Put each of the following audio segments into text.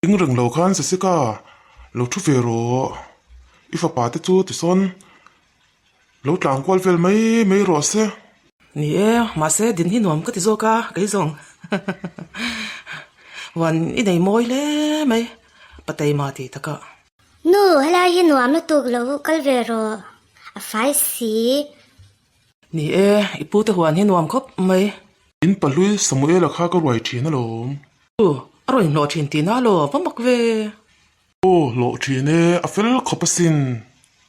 Tiếng rừng lâu khan jassica lâu thu về rồi ifa pa te chu ti son lâu tlang kwal vel mấy rồi se Nè, mà sẽ đến hi nuông cái gì cả cái giốngวันอีไหนมอยเลยไหมปะเตยมาทีตะกะ nu hala hi nuam na tuk lo kal ve ro a fai si นี่อีปูแต่หวนhi nuôngครบไหม in palui samuel kha ka roi thi na lom อร่อยหนอชินตีน่าโลว่ามักเว o lo thi ne a fel khopasin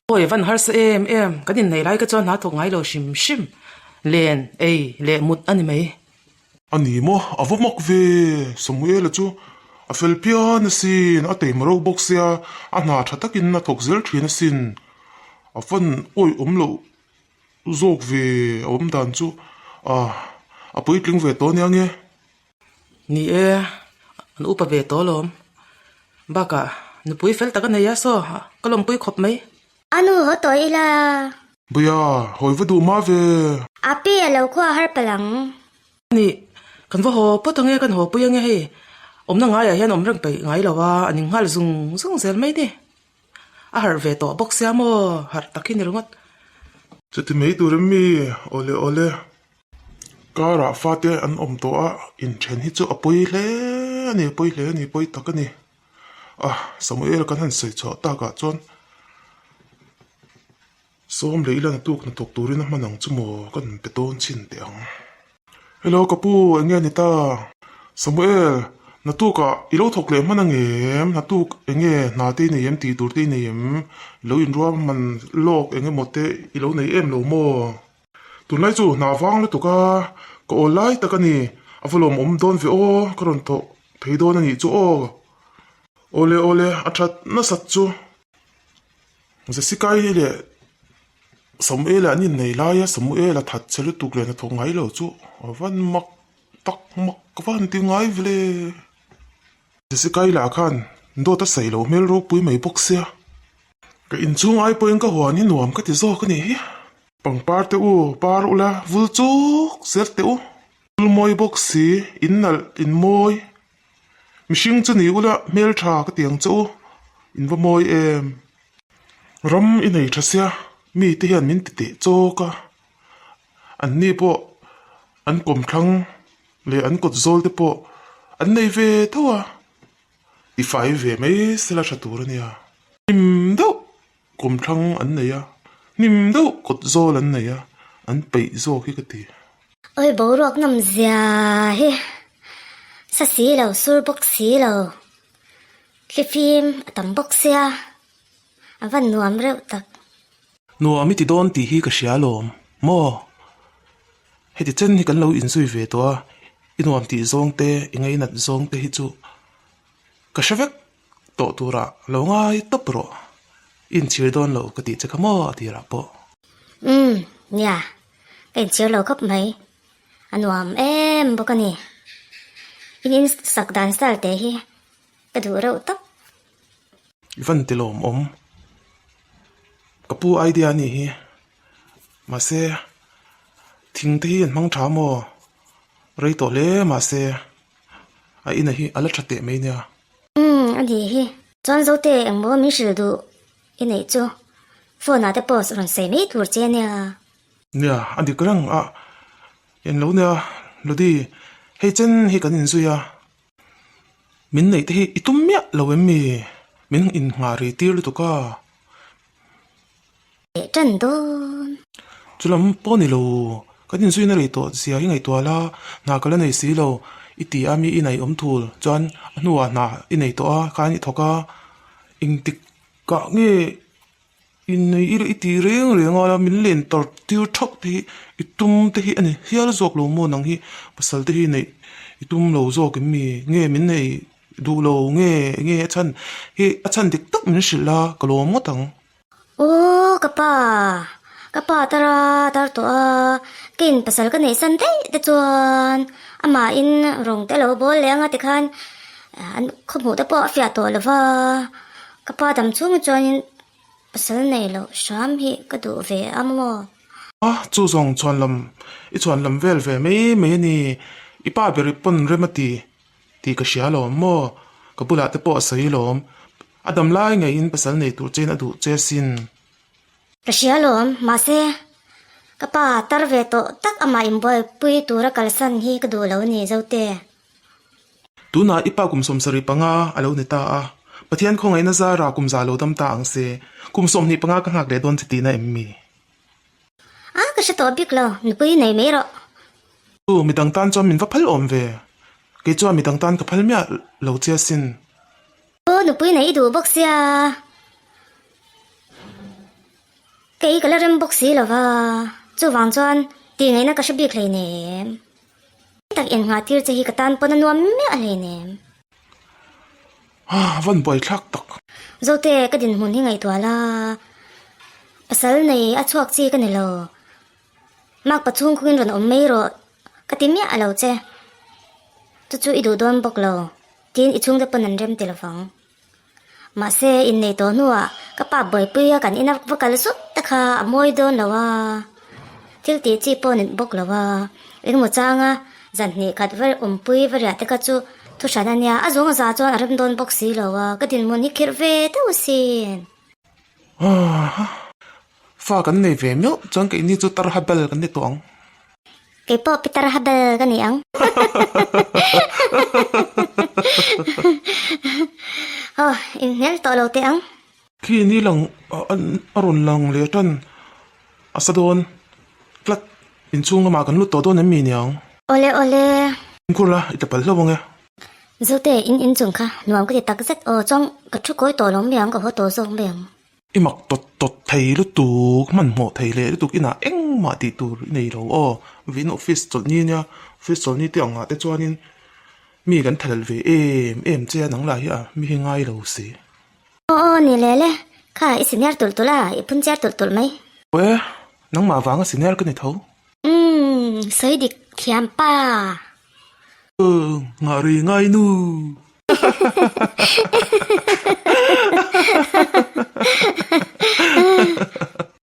โอ้ยวันฮัลส์เอ็มกันดินไหนไรก็จอนหาถงไงโลชิมเลนเลมุดอันนี้ไหม ani mo avomok ve samuel chu a fel pian sin a te maro box ya a na thatakin na thok zel thi na sin a fan oi lo zok ve dan chu a puitling ve to nya nge นี่อันอุปเวตัวลมบ้ากะนุปุยเฟลตะกันเนี่ยซอก็ลมปุยขบไหม anu ho to ila buya hoi vadu ma ve api lo khwa har palang นี่กันว่าหอปะตังเงกันหอปุยยังไงให้อมนั่งไงอะเห็นอมเรื่องไปไงล่ะว่าอันนี้หัลซุงเซลไม่ดิอาหารเวตัวบ็อกเซียมหัดตะกินเรื่อง จะที่ไม่ดูเรมีโอเลการาฟาเตอันตัวอินเชนฮิจูปุยเล่นี่ปุยตะกันนี่สมัยเรากันหันใส่ชอตากะจนซ้อมเลยแล้วนะตุกตูรินะมันหนังจมูกกันไปต้นชินเดียงเฮลโลกับปูเงี้ยนี่ตาสมัยนะตุกะอีโลถกเลยมันนังเอ็มนะตุกเงี้ยนาตีนี่เอ็มตีตูตีนี่เอ็มแล้วอินรัวมันโลกเงี้ยหมดเตอีโลนี่เอ็มโลโมตุนไล่จู่นาฟังแล้วตุกะก็ออนไลน์ตะกันนี่อาฟลมโดนวิโอกรอนโตเพย์โดนนี่จู่โอเลอัฐน่าสัจจู่จะสิกายเลยสมุเอลนี่ในลายสมุเอลทัดเชลตุกเลยนะทงไงแล้วจู่วันมักวันที่ไงเวลจะสิกายละคันโดนตัดใส่เราเมลโรปุยไม่ปกเสียก็อินจู่ไงปุยก็หัวนี่หนวมก็จะโซ่กันนี่ปังปาร์เตอูปารุละวุลจูเซร์เตอูวุลมอยบ็อกซีอินมอยมิชิงจะนี่อุละเมลชาก็เตียงจูอินว่ามอยรำอินไหนทัศยามีที่เห็นมินติโจกะอันนี้พออันกลมครั้งเลยอันกดโซลเตปออันในเวทัวที่ไฟเวไม่เสละชัตูรเนี่ยอิมดูกลมครั้งอันไหนอะนิมดูกดโซลันไหนอะอันไปโซขี้กตีเอ้ยบ่รอกน้ำเสียเฮสัสีเราสู้บ็อกสีเราคลิปฟิล์มตั้มบ็อกเสียวันนวมเร็วตัก นัวมิติโดนตีฮีกับเสียลมโมให้ติเจนให้กันเราอินซุยเวตัวอินวมตีซองเตยังไงนัดซองเตฮิจูกระชเวกโตตัวระเราง่ายตบรออินเชียร์โดนเรากติจะขโมยตีระปอเนี่ยเป็นเชียวเราครับไหมอันวมบอกกันนี่อินสักดันสตัลเตฮีกระดูเราตับวันติลมกับผู้ไอเดียนี่มาเซทิ้งที่มังชามอไรตัวเล่มาเซไออินฮีอะไรชัดเตะไหมเนี่ยอันนี้ฮีจอนโซเตงบ่มีสิดูอินไหนจูโฟนอาจจะปอสรอนเซมิตัวเจเนี่ยอันนี้ก็รังยันรู้เนี่ยรู้ดีให้เจนให้กันอินซุยมินไหนที่อิตุมเมียเราเอ็มมีมินอินหารีตีร์ตุก้าจันโดนจุลำป้อนี่เรากันอินซุยนั่นเลยตัวเสียยังไงตัวละนากันแล้วในสีเราอิติอามีอินไหนทูลจวนนัวนาอินไหนตัวการอิทอกาอิงติกะเงี้ยอินอิติเรื่องอะไรมินเล่นตัวติวทักที่อิตุมที่อันนี้เฮียร์จอกโลโมนังฮีภาษาที่ในอิตุมโลจอกมีเงี้ยมินในดูโลเงี้ยฉันเด็กตักมินสิละกโลโมตังโอ้กะป้าตาตัวกินภาษากันไหนสันเดแต่จวนอามาอินรงแต่เราบอลเลี้ยงติคันอันขโมยแต่ป้าฟิอาตัวเลยว่ากะป้าทำช่วงจวนภาษาไหนเราชามฮีก็ดูเวอามอจู่จงชวนลำชวนลำเวลเวไม่นี่อีป้าเบริปนเรมตีกระเชียลมโม kapula te po sa ilom adam lai ngayon pasal na ito chen adu chesin Kasiyalom, mase. Kapa tarve to tak ama imboy pui tura kalsan hi kadulaw ni zaute. tu na ipa kumsom sari pa nga alaw ni ta patian ko ngayon na zara kumzalo dam ta ang se kumsom ni pa nga kang hagre don titi na emmi Kasi to biglo, nupui na imero. tu midang tan cho min vapal om ve kay cho midang tan kapal mia law chesin Nupui na idu boxya. Kay kalaram boxy lo ba. Chu wang chuan ti ngay na kasi biglay nem. Tak in nga tir chahi katan po na nuam me alay nem. van boy thak tak Zote kadin hun hi ngay tuala. Pasal na atsuak chi kanilo. Magpachung kungin ron mayro. Katimya alaw che. Tuchu idu doon boklo. Tin ichung da pananrem tilafang. Mase in nito nuwa. Kapaboy puya kan inak vakalusot. Taka amoy doon lawa. Tilti chi po nit boklawa. Ring mo changa. Zantni katver puy variate kachu. Tushana niya azong za chuan aram doon boksi lawa. Kadin mo ni kirve tausin. fa kan nei ve myo chang ke ni chu tar habal kan ni tong Kay po pitar habal kaniyang. Inhel to lo te ang. ki ni lang aron lang le tan asadon klat in chung ma kan lu to don mi nyang Ole ole. kula itapal lawang ya Zote in chung ka. Nuam ka ti takzet o chong katru koy to long miyang ka ho to zong miyang. imak tot thei lu tu man mo thei le tu ina eng ma ti tur nei ro o vin office chol ni nya office chol ni ti anga te chuanin mi kan thal ve em che nang la hi mi hingai lo si Ni lele. Ka isinyar tultula. Ipunjar tultul may. we nang ma wanga senior kan ni tho Soy dik kiam pa. ngari ngai nu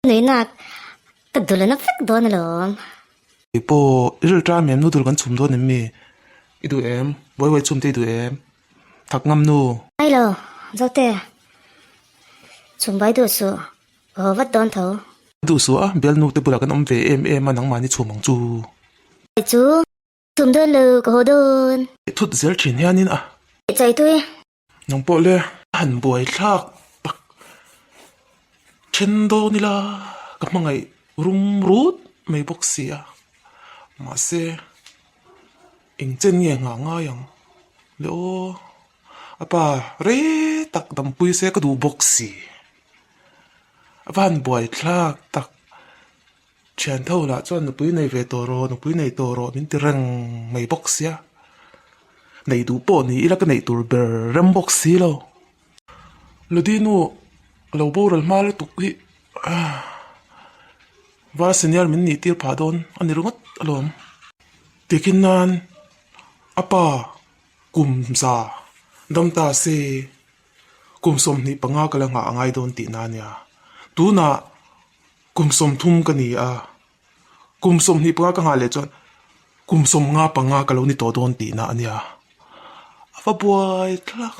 Nuy nak. Tagdulo na fek doon alom. ipo iril tra mem nu dur kan chum do mi idu em boy chum te idu em thak ngam nu Ay lo. Zote. Chumbay do su. Vat doon tho. du su a bel nu te bula kan om ve em anang mani chumang chu Ay chu. Chum doon lo ko doon. thut zel thin hianin a Chay tuy. nang po le han boy thak tak chendo nila kamangai rum rut mai boxia ma se ing chen ye nga yang le o apa re tak dam pui se ka du boxi van boy thak tak chen thau la chuan nu pui nei ve to ro nu pui nei to ro min tirang mai boxia nei du po ni ila ka nei tur ber ram boxi lo Lody nu lo boral mal tu hi va senior min ni tir phadon ani rungot alom tikin nan apa kumza damta se kumsom ni panga kala nga angai don ti na nya tu na kumsom thum ka ni a kumsom ni panga ka nga le chon kumsom nga panga kalo ni to don ti na anya apa boy tlak